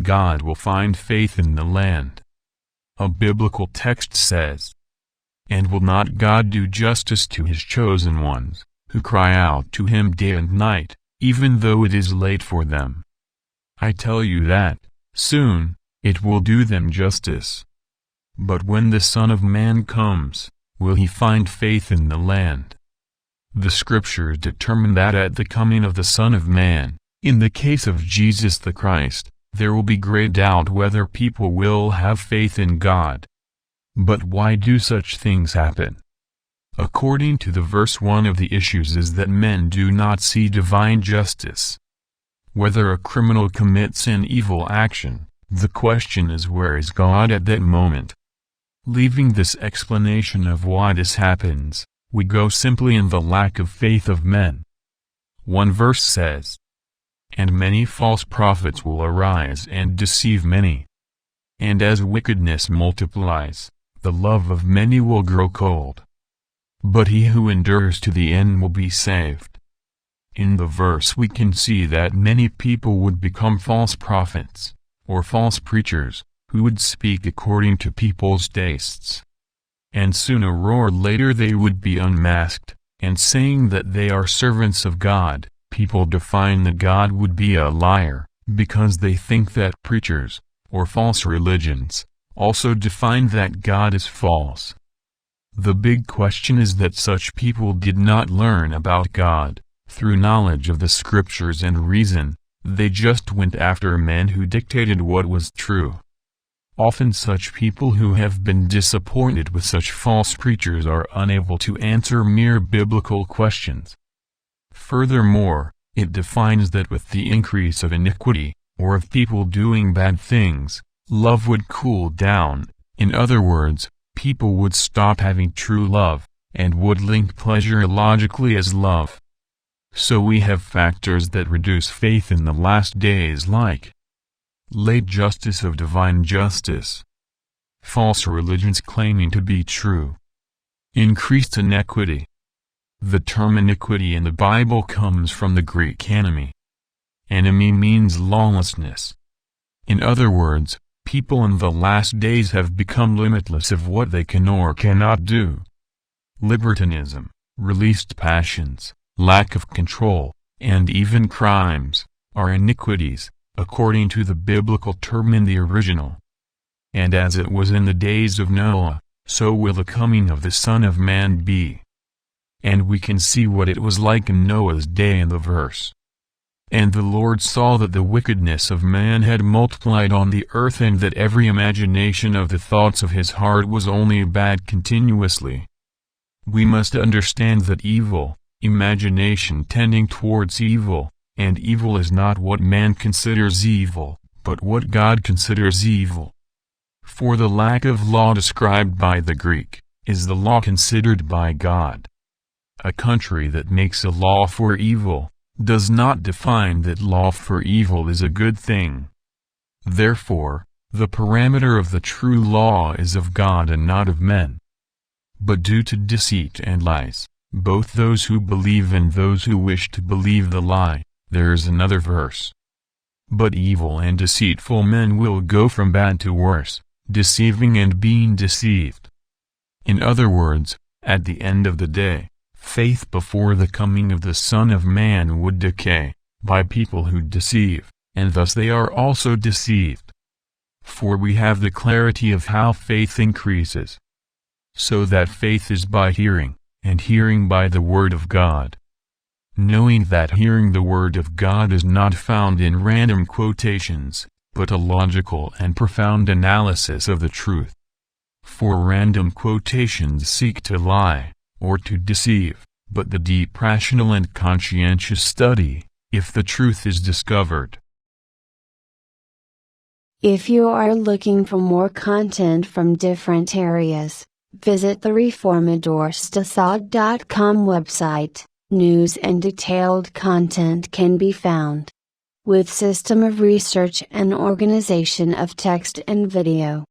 God will find faith in the land. A biblical text says, "And will not God do justice to his chosen ones, who cry out to him day and night, even though it is late for them? I tell you that, soon, it will do them justice. But when the Son of Man comes, will he find faith in the land?" The scriptures determine that at the coming of the Son of Man, in the case of Jesus the Christ, there will be great doubt whether people will have faith in God. But why do such things happen? According to the verse, one of the issues is that men do not see divine justice. Whether a criminal commits an evil action, the question is, where is God at that moment? Leaving this explanation of why this happens, we go simply in the lack of faith of men. One verse says, "And many false prophets will arise and deceive many. And as wickedness multiplies, the love of many will grow cold. But he who endures to the end will be saved." In the verse we can see that many people would become false prophets, or false preachers, who would speak according to people's tastes. And sooner or later they would be unmasked, and saying that they are servants of God, people define that God would be a liar, because they think that preachers, or false religions, also define that God is false. The big question is that such people did not learn about God through knowledge of the scriptures and reason, they just went after men who dictated what was true. Often such people who have been disappointed with such false preachers are unable to answer mere biblical questions. Furthermore, it defines that with the increase of iniquity, or of people doing bad things, love would cool down. In other words, people would stop having true love, and would link pleasure illogically as love. So we have factors that reduce faith in the last days, like late justice of divine justice, false religions claiming to be true, increased iniquity. The term iniquity in the Bible comes from the Greek enemy. Enemy means lawlessness. In other words, people in the last days have become limitless of what they can or cannot do. Libertinism, released passions, lack of control, and even crimes, are iniquities, according to the biblical term in the original. And as it was in the days of Noah, so will the coming of the Son of Man be. And we can see what it was like in Noah's day in the verse. "And the Lord saw that the wickedness of man had multiplied on the earth, and that every imagination of the thoughts of his heart was only bad continuously." We must understand that evil, imagination tending towards evil, and evil is not what man considers evil, but what God considers evil. For the lack of law described by the Greek, is the law considered by God. A country that makes a law for evil, does not define that law for evil is a good thing. Therefore, the parameter of the true law is of God and not of men. But due to deceit and lies, both those who believe and those who wish to believe the lie, there is another verse. "But evil and deceitful men will go from bad to worse, deceiving and being deceived." In other words, at the end of the day, faith before the coming of the Son of Man would decay, by people who deceive, and thus they are also deceived. For we have the clarity of how faith increases. So that faith is by hearing, and hearing by the Word of God. Knowing that hearing the Word of God is not found in random quotations, but a logical and profound analysis of the truth. For random quotations seek to lie, or to deceive, but the deep rational and conscientious study, if the truth is discovered. If you are looking for more content from different areas, visit the reformadorstazad.com website. News and detailed content can be found. With system of research and organization of text and video.